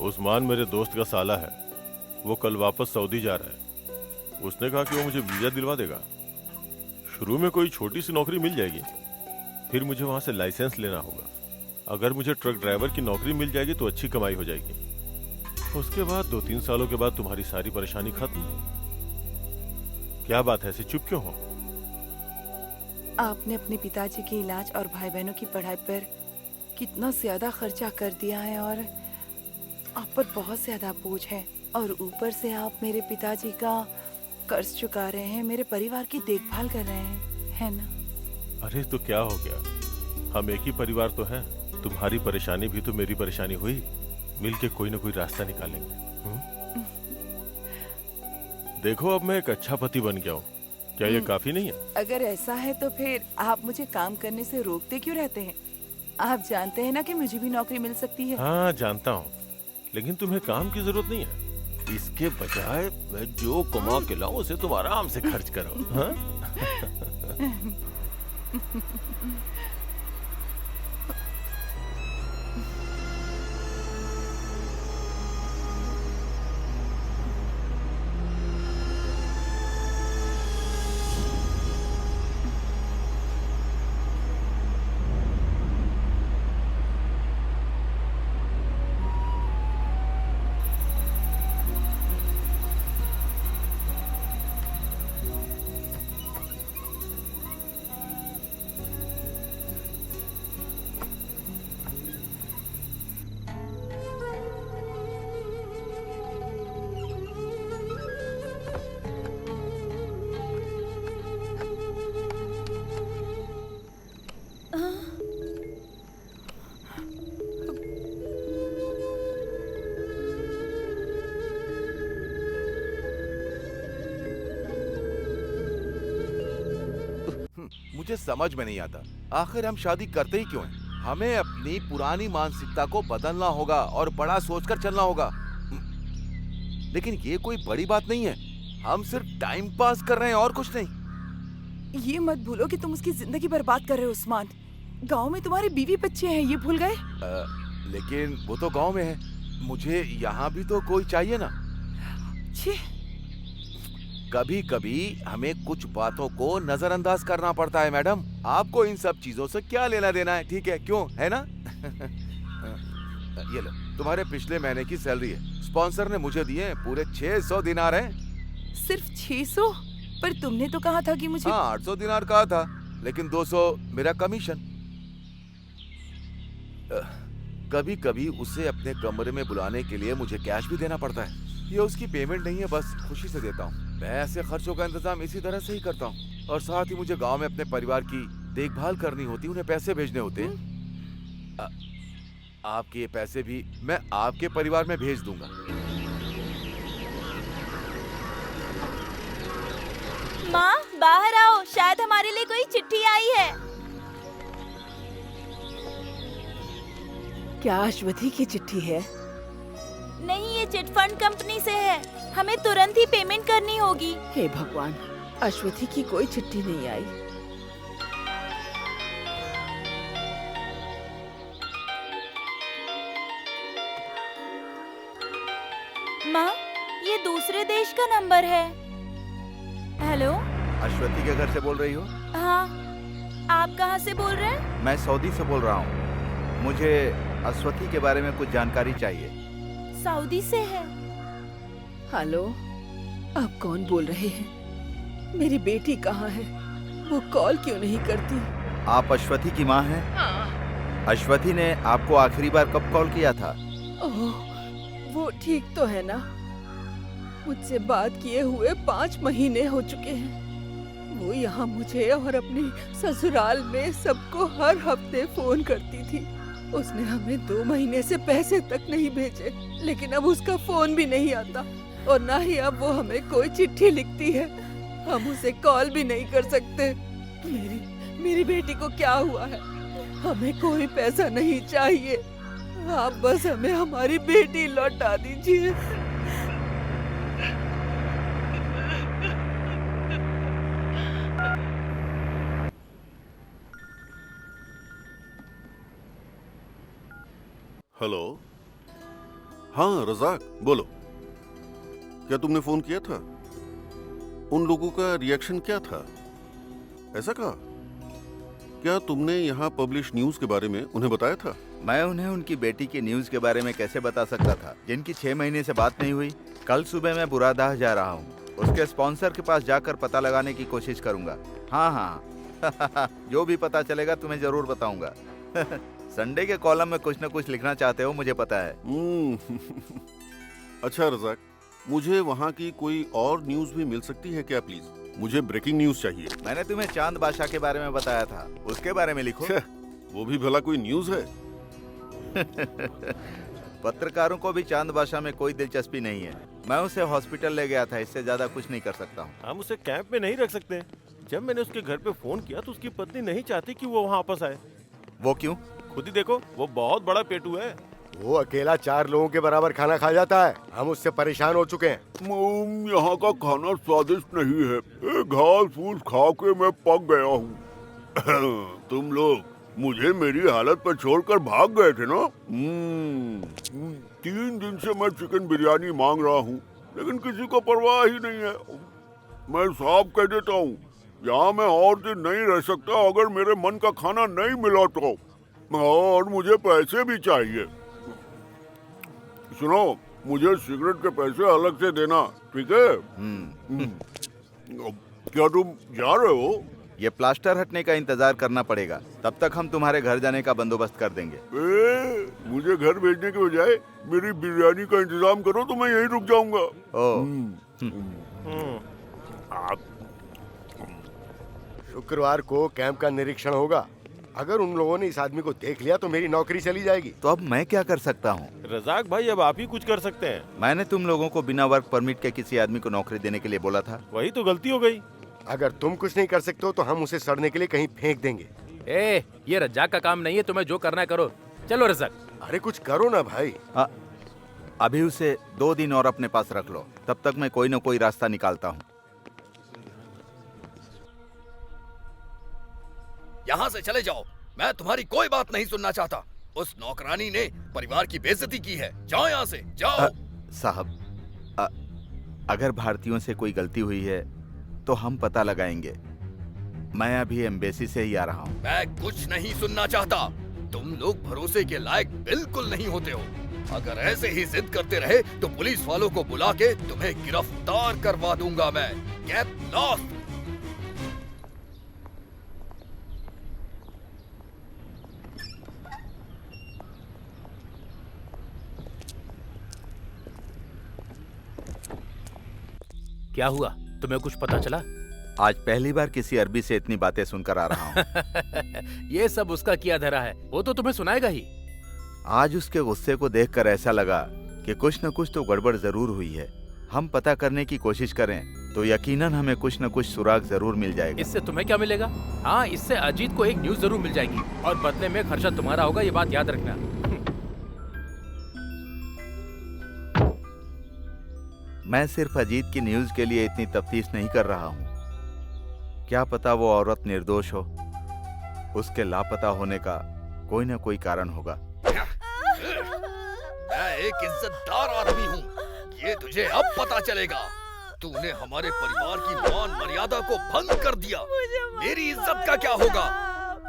उस्मान मेरे दोस्त का साला है। वो कल वापस सऊदी जा रहा है। उसने कहा कि वो मुझे वीजा दिलवा देगा। शुरू में कोई छोटी सी नौकरी मिल जाएगी, फिर मुझे वहां से लाइसेंस लेना होगा। अगर मुझे ट्रक ड्राइवर की नौकरी मिल जाएगी तो अच्छी कमाई हो जाएगी। उसके बाद 2-3 सालों के बाद तुम्हारी सारी परेशानी खत्म। क्या बात है, ऐसे चुप क्यों हो? आपने अपने पिताजी के इलाज और भाई बहनों की पढ़ाई पर कितना ज्यादा खर्चा कर दिया है और आप पर बहुत ज्यादा बोझ है, और ऊपर से आप मेरे पिताजी का कर्ज चुका रहे हैं, मेरे परिवार की देखभाल कर रहे हैं, है ना? अरे तो क्या हो गया, हम एक ही परिवार तो हैं। तुम्हारी परेशानी भी तो मेरी परेशानी हुई। मिलके कोई ना कोई रास्ता निकालेंगे। देखो अब मैं एक अच्छा पति बन गया हूँ। क्या ये काफी नहीं है? अगर ऐसा है तो फिर आप मुझे काम करने से रोकते क्यों रहते हैं? आप जानते हैं ना कि मुझे भी नौकरी मिल सकती है। हाँ जानता हूँ, लेकिन तुम्हें काम की जरूरत नहीं है। इसके बजाय मैं जो कमा के लाऊं उसे तुम आराम से खर्च करो। हाँ? मुझे समझ में नहीं आता, आखिर हम शादी करते ही क्यों हैं? हमें अपनी पुरानी मानसिकता को बदलना होगा और बड़ा सोचकर चलना होगा। लेकिन ये कोई बड़ी बात नहीं है। हम सिर्फ टाइम पास कर रहे हैं और कुछ नहीं। ये मत भूलो कि तुम उसकी जिंदगी बर्बाद कर रहे हो उस्मान। गांव में तुम्हारे बीवी बच्चे हैं, ये भूल गए? लेकिन वो तो गांव में है, मुझे यहाँ भी तो कोई चाहिए ना। छी, कभी कभी हमें कुछ बातों को नजरअंदाज करना पड़ता है मैडम। आपको इन सब चीजों से क्या लेना देना है, ठीक है? क्यों, है ना? ये लो, तुम्हारे पिछले महीने की सैलरी है। स्पॉन्सर ने मुझे दिए पूरे 600 दिनार हैं। सिर्फ 600? पर तुमने तो कहा था कि मुझे। हाँ, 800 दिनार कहा था, लेकिन 200 मेरा कमीशन। कभी कभी उसे अपने कमरे में बुलाने के लिए मुझे कैश भी देना पड़ता है। ये उसकी पेमेंट नहीं है, बस खुशी से देता हूँ। मैं ऐसे खर्चों का इंतजाम इसी तरह से ही करता हूँ। और साथ ही मुझे गांव में अपने परिवार की देखभाल करनी होती, उन्हें पैसे भेजने होते हैं। आपके ये पैसे भी मैं आपके परिवार में भेज दूंगा। माँ, बाहर आओ, शायद हमारे लिए कोई चिट्ठी आई है। क्या अश्वथी की चिट्ठी है? नहीं, ये चिट फंड कंपनी से है। हमें तुरंत ही पेमेंट करनी होगी। हे भगवान, अश्वथी की कोई चिट्ठी नहीं आई। माँ, ये दूसरे देश का नंबर है। हेलो। अश्वथी के घर से बोल रही हो? हाँ, आप कहाँ से बोल रहे हैं? मैं सऊदी से बोल रहा हूँ। मुझे अश्वथी के बारे में कुछ जानकारी चाहिए। सऊदी से है। हेलो, आप कौन बोल रहे हैं? मेरी बेटी कहाँ है? वो कॉल क्यों नहीं करती? आप अश्वथी की माँ हैं? हाँ। अश्वथी ने आपको आखिरी बार कब कॉल किया था? ओह, वो ठीक तो है ना? मुझसे बात किए हुए 5 महीने हो चुके हैं। वो यहाँ मुझे और अपने ससुराल में सबको हर हफ्ते फोन करती थी। उसने हमें 2 महीने से पैसे तक नहीं भेजे, लेकिन अब उसका फोन भी नहीं आता और ना ही अब वो हमें कोई चिट्ठी लिखती है। हम उसे कॉल भी नहीं कर सकते। मेरी बेटी को क्या हुआ है? हमें कोई पैसा नहीं चाहिए, आप बस हमें हमारी बेटी लौटा दीजिए। हेलो हाँ रजाक, बोलो। क्या तुमने फोन किया था? उन लोगों का रिएक्शन क्या था? ऐसा कहा? क्या तुमने यहाँ पब्लिश न्यूज के बारे में उन्हें बताया था? मैं उन्हें उनकी बेटी की न्यूज के बारे में कैसे बता सकता था, जिनकी 6 महीने से बात नहीं हुई। कल सुबह मैं बुरादाह जा रहा हूँ, उसके स्पॉन्सर के पास जाकर पता लगाने की कोशिश करूंगा। हाँ हाँ जो भी पता चलेगा तुम्हें जरूर बताऊंगा। संडे के कॉलम में कुछ न कुछ लिखना चाहते हो, मुझे पता है। अच्छा रजाक, मुझे वहाँ की कोई और न्यूज भी मिल सकती है क्या प्लीज? मुझे ब्रेकिंग न्यूज चाहिए। मैंने तुम्हें चांद बादशाह के बारे में बताया था, उसके बारे में लिखो। वो भी भला कोई न्यूज है? पत्रकारों को भी चांद बादशाह में कोई दिलचस्पी नहीं है। मैं उसे हॉस्पिटल ले गया था, इससे ज्यादा कुछ नहीं कर सकता हूँ। हम उसे कैंप में नहीं रख सकते। जब मैंने उसके घर पे फोन किया तो उसकी पत्नी नहीं चाहती कि वो वहाँ वापस आए। वो क्यों? खुद ही देखो, वो बहुत बड़ा पेटू है। वो अकेला 4 लोगों के बराबर खाना खा जाता है। हम उससे परेशान हो चुके हैं। यहाँ का खाना स्वादिष्ट नहीं है। घास फूस खा के मैं पक गया हूँ। तुम लोग मुझे मेरी हालत पर छोड़कर भाग गए थे ना? 3 दिन से मैं चिकन बिरयानी मांग रहा हूँ, लेकिन किसी को परवाह ही नहीं है। मैं साफ कह देता हूँ, यहाँ मैं और दिन नहीं रह सकता अगर मेरे मन का खाना नहीं मिला तो। और मुझे पैसे भी चाहिए। सुनो, मुझे सिगरेट के पैसे अलग से देना, ठीक है? क्या तुम जा रहे हो? ये प्लास्टर हटने का इंतजार करना पड़ेगा, तब तक हम तुम्हारे घर जाने का बंदोबस्त कर देंगे। मुझे घर भेजने के बजाय मेरी बिरयानी का इंतजाम करो तो मैं यहीं रुक जाऊंगा। शुक्रवार को कैंप का निरीक्षण होगा। अगर उन लोगों ने इस आदमी को देख लिया तो मेरी नौकरी चली जाएगी। तो अब मैं क्या कर सकता हूँ? रजाक भाई, अब आप ही कुछ कर सकते हैं। मैंने तुम लोगों को बिना वर्क परमिट के किसी आदमी को नौकरी देने के लिए बोला था। वही तो गलती हो गई। अगर तुम कुछ नहीं कर सकते हो तो हम उसे सड़ने के लिए कहीं फेंक देंगे। ये रज्जाक का काम नहीं है, तुम्हें जो करना है करो। चलो रज्जाक। अरे कुछ करो ना भाई। अभी उसे 2 दिन और अपने पास रख लो, तब तक मैं कोई न कोई रास्ता निकालता हूँ। यहाँ से चले जाओ, मैं तुम्हारी कोई बात नहीं सुनना चाहता। उस नौकरानी ने परिवार की बेइज्जती की है। जाओ यहाँ से, जाओ। साहब, अगर भारतीयों से कोई गलती हुई है तो हम पता लगाएंगे। मैं अभी एम्बेसी से ही आ रहा हूँ। मैं कुछ नहीं सुनना चाहता। तुम लोग भरोसे के लायक बिल्कुल नहीं होते हो। अगर ऐसे ही जिद करते रहे तो पुलिस वालों को बुला के तुम्हें गिरफ्तार करवा दूंगा मैं। Get lost. क्या हुआ, तुम्हें कुछ पता चला? आज पहली बार किसी अरबी से इतनी बातें सुनकर आ रहा हूँ। ये सब उसका किया धरा है, वो तो तुम्हें सुनाएगा ही। आज उसके गुस्से को देखकर ऐसा लगा कि कुछ न कुछ तो गड़बड़ जरूर हुई है। हम पता करने की कोशिश करें तो यकीनन हमें कुछ न कुछ सुराग जरूर मिल जाएगा। इससे तुम्हें क्या मिलेगा? हाँ, इससे अजीत को एक न्यूज जरूर मिल जाएगी और बदले में खर्चा तुम्हारा होगा, ये बात याद रखना। मैं सिर्फ अजीत की न्यूज के लिए इतनी तफ्तीश नहीं कर रहा हूँ। क्या पता वो औरत निर्दोष हो। उसके लापता होने का कोई न कोई कारण होगा। मैं एक इज्जतदार आदमी हूँ, ये तुझे अब पता चलेगा। तूने हमारे परिवार की मान मर्यादा को भंग कर दिया। मेरी इज्जत का क्या होगा?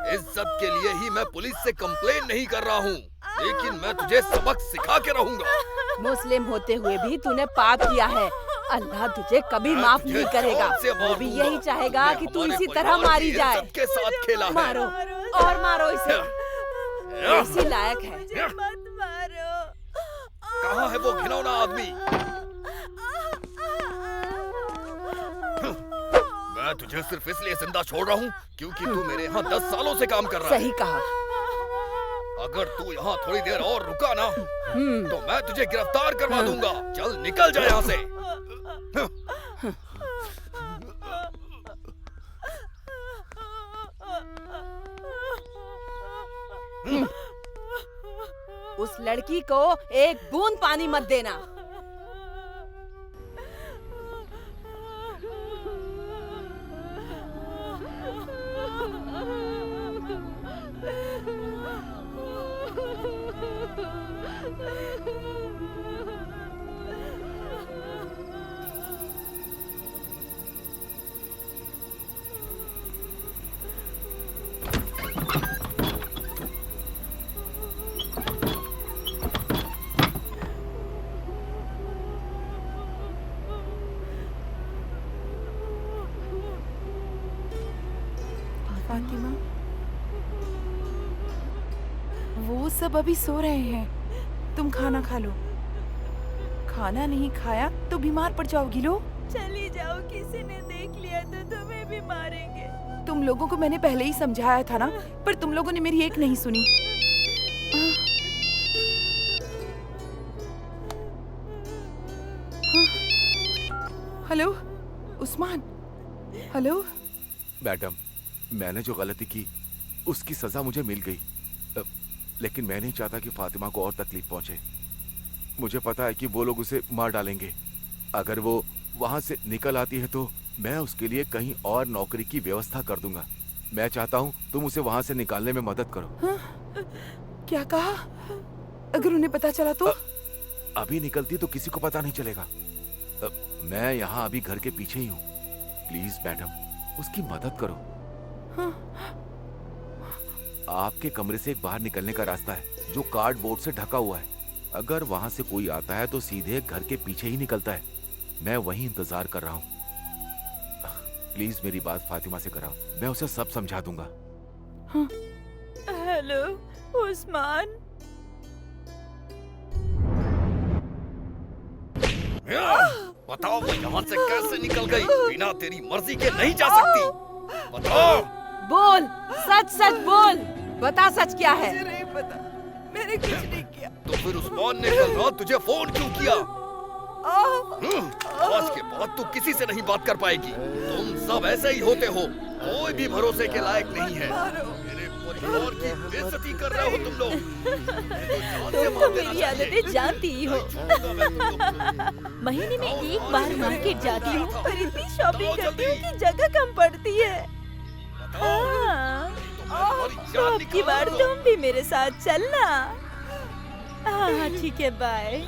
इज्जत के लिए ही मैं पुलिस से कंप्लेन नहीं कर रहा हूँ, लेकिन मैं तुझे सबक सिखा के रहूंगा। मुस्लिम होते हुए भी तूने पाप किया है। अल्लाह तुझे कभी माफ नहीं करेगा। वो भी यही चाहेगा कि तू इसी तरह मारी जाए। के साथ खेला मारो और मारो इसे, इसी लायक है। मत मारो। कहाँ है वो घिनौना आदमी? मैं तुझे सिर्फ इसलिए जिंदा छोड़ रहा हूँ क्योंकि तू मेरे यहाँ 10 सालों से काम कर रहा है। सही कहा। अगर तू यहाँ थोड़ी देर और रुका ना तो मैं तुझे गिरफ्तार करवा दूंगा। चल निकल जा यहाँ से। उस लड़की को एक बूंद पानी मत देना। फातिमा, वो सब अभी सो रहे हैं। तुम खाना खा लो। खाना नहीं खाया तो बीमार पड़ जाओगी। लो चली जाओ, किसी ने देख लिया तो तुम्हें भी मारेंगे। तुम लोगों को मैंने पहले ही समझाया था ना, पर तुम लोगों ने मेरी एक नहीं सुनी। हेलो उस्मान। हेलो मैडम, मैंने जो गलती की उसकी सजा मुझे मिल गई, लेकिन मैं नहीं चाहता कि फातिमा को और तकलीफ पहुंचे। मुझे पता है कि वो लोग उसे मार डालेंगे। अगर वो वहां से निकल आती है तो मैं उसके लिए कहीं और नौकरी की व्यवस्था कर दूंगा। मैं चाहता हूँ तुम उसे वहां से निकालने में मदद करो। क्या कहा? अगर उन्हें पता चला तो? अभी निकलती तो किसी को पता नहीं चलेगा। मैं यहाँ अभी घर के पीछे ही हूँ। प्लीज मैडम, उसकी मदद करो। आपके कमरे से एक बाहर निकलने का रास्ता है जो कार्डबोर्ड से ढका हुआ है। अगर वहां से कोई आता है तो सीधे घर के पीछे ही निकलता है। मैं वहीं इंतजार कर रहा हूँ। प्लीज मेरी बात फातिमा से कराओ, मैं उसे सब समझा दूंगा। हेलो उस्मान। बताओ वो यहाँ से कैसे निकल गई? बिना तेरी मर्जी के नहीं जा सकती। बताओ। बोल, सच सच बोल। बता सच क्या है? मुझे नहीं पता, मैंने कुछ नहीं किया। तो फिर उस्मान ने कल रात तुझे फोन क्यों किया? आज के बाद तू किसी से नहीं बात कर पाएगी। तुम सब ऐसे ही होते हो, कोई भी भरोसे के लायक नहीं है। मेरे परिवार की बेइज्जती कर रहे हो तुम लोग। तुम तो मेरी आदतें जानती ही हो। महीने में एक बार मार्केट जाती हूँ और इतनी शॉपिंग करती हूँ कि जगह कम पड़ती है। तो अब की बार तुम भी मेरे साथ चलना। हाँ ठीक है, बाय।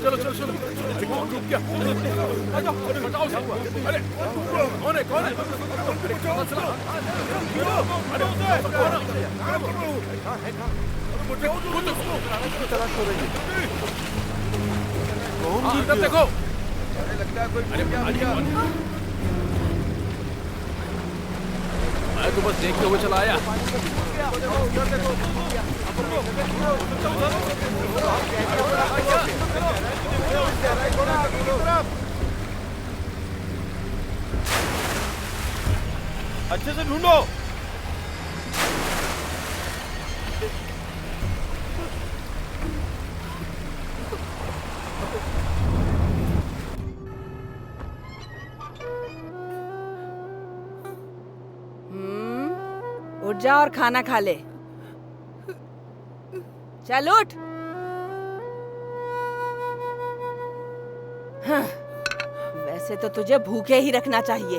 चलो चलो चलो, अरे कौन रुक गया? आ जाओ, अरे हटाओ सब। अरे कौन है कौन है? अरे चलो चलो, अरे कौन देखो? लगता है कोई मैं तो बस देखते हुए चला आया। अच्छे से ढूंढो। उठ जा और खाना खा ले। चल उठ। हाँ, वैसे तो तुझे भूखे ही रखना चाहिए।